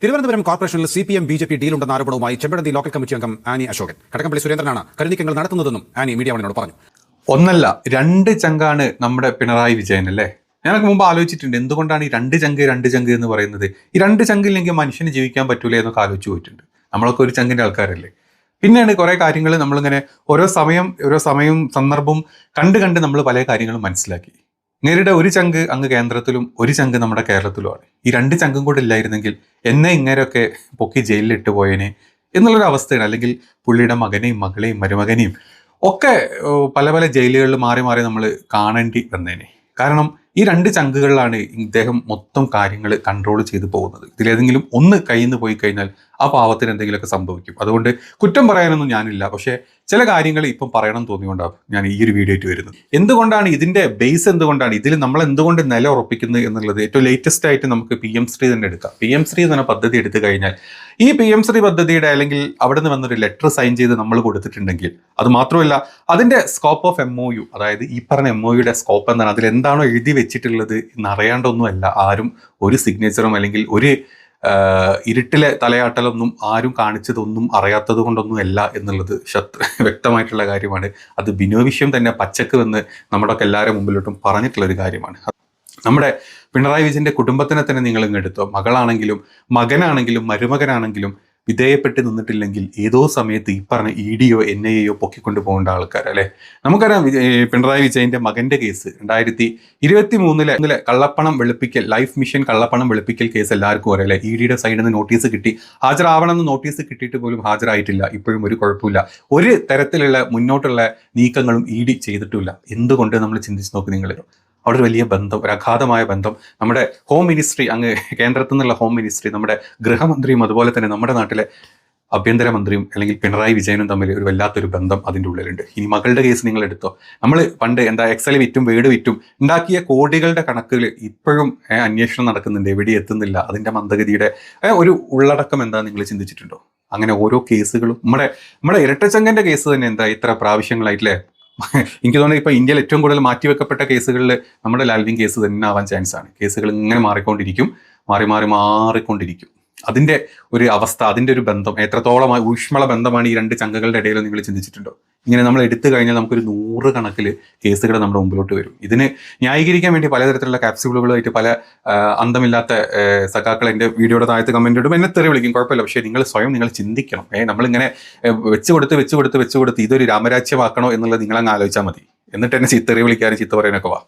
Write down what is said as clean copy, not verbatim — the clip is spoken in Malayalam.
തിരുവനന്തപുരം കോർപ്പറേഷനിൽ CPM BJP ഡീലുണ്ടെന്ന ആരോപണവുമായി ചെമ്പഴന്തി ലോക്കൽ കമ്മിറ്റി അംഗം ആനി അശോകൻ. കടകംപള്ളി സുരേന്ദ്രനാണ് കരുനീക്കങ്ങൾ നടത്തുന്നതെന്നും ആനി മീഡിയ വണിനോട് പറഞ്ഞു. ഒന്നല്ല രണ്ട് ചങ്കാണ് നമ്മുടെ പിണറായി വിജയൻ അല്ലേ. ഞാനൊക്കെ മുമ്പ് ആലോചിച്ചിട്ടുണ്ട് എന്തുകൊണ്ടാണ് ഈ രണ്ട് ചങ്ക് എന്ന് പറയുന്നത്. ഈ രണ്ട് ചങ്കില്ലെങ്കിൽ മനുഷ്യന് ജീവിക്കാൻ പറ്റൂല എന്നൊക്കെ ആലോചിച്ച് പോയിട്ടുണ്ട്. നമ്മളൊക്കെ ഒരു ചങ്കിന്റെ ആൾക്കാരല്ലേ. പിന്നെയാണ് കുറെ കാര്യങ്ങൾ നമ്മളിങ്ങനെ ഓരോ സമയവും സന്ദർഭവും കണ്ട് നമ്മൾ പല കാര്യങ്ങളും മനസ്സിലാക്കി. ഇങ്ങേരുടെ ഒരു ചങ്ക് അങ്ങ് കേന്ദ്രത്തിലും ഒരു ചങ്ക് നമ്മുടെ കേരളത്തിലുമാണ്. ഈ രണ്ട് ചങ്കും കൂടെ ഇല്ലായിരുന്നെങ്കിൽ എന്നെ ഇങ്ങനെയൊക്കെ പൊക്കി ജയിലിലിട്ട് പോയേനെ എന്നുള്ളൊരു അവസ്ഥയാണ്. അല്ലെങ്കിൽ പുള്ളിയുടെ മകനെയും മകളെയും മരുമകനെയും ഒക്കെ പല ജയിലുകളിൽ മാറി നമ്മൾ കാണേണ്ടി വന്നേനെ. കാരണം ഈ രണ്ട് ചങ്കുകളിലാണ് ഇദ്ദേഹം മൊത്തം കാര്യങ്ങൾ കൺട്രോൾ ചെയ്ത് പോകുന്നത്. ഇതിലേതെങ്കിലും ഒന്ന് കയ്യിൽ നിന്ന് പോയി കഴിഞ്ഞാൽ ആ പാവത്തിന് എന്തെങ്കിലുമൊക്കെ സംഭവിക്കും. അതുകൊണ്ട് കുറ്റം പറയാനൊന്നും ഞാനില്ല. പക്ഷേ ചില കാര്യങ്ങൾ ഇപ്പം പറയണം തോന്നിയോണ്ടാണ് ഞാൻ ഈ ഒരു വീഡിയോ ആയിട്ട് വരുന്നത്. എന്തുകൊണ്ടാണ് ഇതിന്റെ ബേസ്, എന്തുകൊണ്ടാണ് ഇതിൽ നമ്മൾ എന്തുകൊണ്ട് നില ഉറപ്പിക്കുന്നത് എന്നുള്ളത് ഏറ്റവും ലേറ്റസ്റ്റ് ആയിട്ട് നമുക്ക് PM ശ്രീ തന്നെ എടുക്കാം. PM ശ്രീ എന്ന പദ്ധതി എടുത്തു കഴിഞ്ഞാൽ ഈ PM ശ്രീ പദ്ധതിയുടെ അല്ലെങ്കിൽ അവിടെ നിന്ന് വന്നൊരു ലെറ്റർ സൈൻ ചെയ്ത് നമ്മൾ കൊടുത്തിട്ടുണ്ടെങ്കിൽ അത് മാത്രമല്ല അതിന്റെ സ്കോപ്പ് ഓഫ് MOU, അതായത് ഈ പറഞ്ഞ MOUയുടെ സ്കോപ്പ് എന്താണ്, അതിൽ എന്താണോ എഴുതി വെച്ചിട്ടുള്ളത് എന്നറിയാണ്ടൊന്നുമല്ല ആരും ഒരു സിഗ്നേച്ചറും അല്ലെങ്കിൽ ഒരു ഇരുട്ടിലെ തലയാട്ടലൊന്നും ആരും കാണിച്ചതൊന്നും അറിയാത്തത് കൊണ്ടൊന്നും അല്ല എന്നുള്ളത് വ്യക്തമായിട്ടുള്ള കാര്യമാണ്. അത് ബിനോവിഷ്യം തന്നെ പച്ചക്ക് വന്ന് നമ്മുടെ ഒക്കെ എല്ലാവരും മുമ്പിലോട്ടും പറഞ്ഞിട്ടുള്ള ഒരു കാര്യമാണ്. നമ്മുടെ പിണറായി വിജയന്റെ കുടുംബത്തിനെ തന്നെ നിങ്ങൾ ഇങ്ങെടുത്തോ, മകളാണെങ്കിലും മകനാണെങ്കിലും മരുമകനാണെങ്കിലും വിധേയപ്പെട്ട് നിന്നിട്ടില്ലെങ്കിൽ ഏതോ സമയത്ത് ഈ പറഞ്ഞ EDയോ NIAയോ പൊക്കിക്കൊണ്ട് പോകേണ്ട ആൾക്കാരല്ലേ. നമുക്കറിയാം പിണറായി വിജയന്റെ മകന്റെ കേസ് 2023 കള്ളപ്പണം വെളുപ്പിക്കൽ, ലൈഫ് മിഷൻ കള്ളപ്പണം വെളുപ്പിക്കൽ കേസ് എല്ലാവർക്കും അറിയാം. EDയുടെ സൈഡിൽ നിന്ന് നോട്ടീസ് കിട്ടി, ഹാജരാവണമെന്ന് നോട്ടീസ് കിട്ടിയിട്ട് പോലും ഹാജരായിട്ടില്ല. ഇപ്പോഴും ഒരു കുഴപ്പമില്ല, ഒരു തരത്തിലുള്ള മുന്നോട്ടുള്ള നീക്കങ്ങളും ED ചെയ്തിട്ടില്ല. എന്തുകൊണ്ട് നമ്മൾ ചിന്തിച്ച് നോക്ക് നിങ്ങൾ. അവിടെ ഒരു വലിയ ബന്ധം, ഒരു അഗാധമായ ബന്ധം നമ്മുടെ ഹോം മിനിസ്ട്രി, അങ്ങ് കേന്ദ്രത്തിൽ നിന്നുള്ള ഹോം മിനിസ്ട്രി, നമ്മുടെ ഗൃഹമന്ത്രിയും അതുപോലെ തന്നെ നമ്മുടെ നാട്ടിലെ ആഭ്യന്തരമന്ത്രിയും അല്ലെങ്കിൽ പിണറായി വിജയനും തമ്മിൽ ഒരു വല്ലാത്തൊരു ബന്ധം അതിൻ്റെ ഉള്ളിലുണ്ട്. ഇനി മകളുടെ കേസ് നിങ്ങൾ എടുത്തോ. നമ്മൾ പണ്ട് Excel വിറ്റും വേഡ് വിറ്റും ഉണ്ടാക്കിയ കോടികളുടെ കണക്കുകൾ ഇപ്പോഴും അന്വേഷണം നടക്കുന്നുണ്ട്, എവിടെ എത്തുന്നില്ല. അതിൻ്റെ മന്ദഗതിയുടെ ഒരു ഉള്ളടക്കം എന്താ നിങ്ങൾ ചിന്തിച്ചിട്ടുണ്ടോ? അങ്ങനെ ഓരോ കേസുകളും നമ്മുടെ ഇരട്ടച്ചങ്കന്റെ കേസ് തന്നെ എന്താ ഇത്ര പ്രാവശ്യങ്ങളായിട്ടില്ലേ. എനിക്ക് തോന്നുന്നത് ഇപ്പൊ ഇന്ത്യയിൽ ഏറ്റവും കൂടുതൽ മാറ്റിവെക്കപ്പെട്ട കേസുകളിൽ നമ്മുടെ ലാൽവിൻ കേസ് തന്നെ ആവാൻ ചാൻസ് ആണ്. കേസുകൾ ഇങ്ങനെ മാറിക്കൊണ്ടിരിക്കും, മാറിക്കൊണ്ടിരിക്കും. അതിന്റെ ഒരു അവസ്ഥ, അതിന്റെ ഒരു ബന്ധം എത്രത്തോളം ഊഷ്മള ബന്ധമാണ് ഈ രണ്ട് ചങ്കകളുടെ ഇടയിൽ നിങ്ങൾ ചിന്തിച്ചിട്ടുണ്ടോ? ഇങ്ങനെ നമ്മൾ എടുത്തു കഴിഞ്ഞാൽ നമുക്കൊരു 100 കണക്കിൽ കേസുകൾ നമ്മുടെ മുമ്പിലോട്ട് വരും. ഇതിന് ന്യായീകരിക്കാൻ വേണ്ടി പലതരത്തിലുള്ള ക്യാപ്സ്യൂളുകളായിട്ട് പല അന്തമില്ലാത്ത സഖാക്കൾ എൻ്റെ വീഡിയോയുടെ താഴത്ത് കമന്റ് ഇടും, എന്നെ തെറി വിളിക്കും, കുഴപ്പമില്ല. പക്ഷേ നിങ്ങൾ ചിന്തിക്കണം. നമ്മളിങ്ങനെ വെച്ച് കൊടുത്ത് ഇതൊരു രാമരാജ്യമാക്കണോ എന്നുള്ളത് നിങ്ങളങ്ങ് ആലോചിച്ചാൽ മതി. എന്നിട്ട് എന്നെ തെറി വിളിക്കാനും ചീത്ത പറയാനൊക്കെ വാ.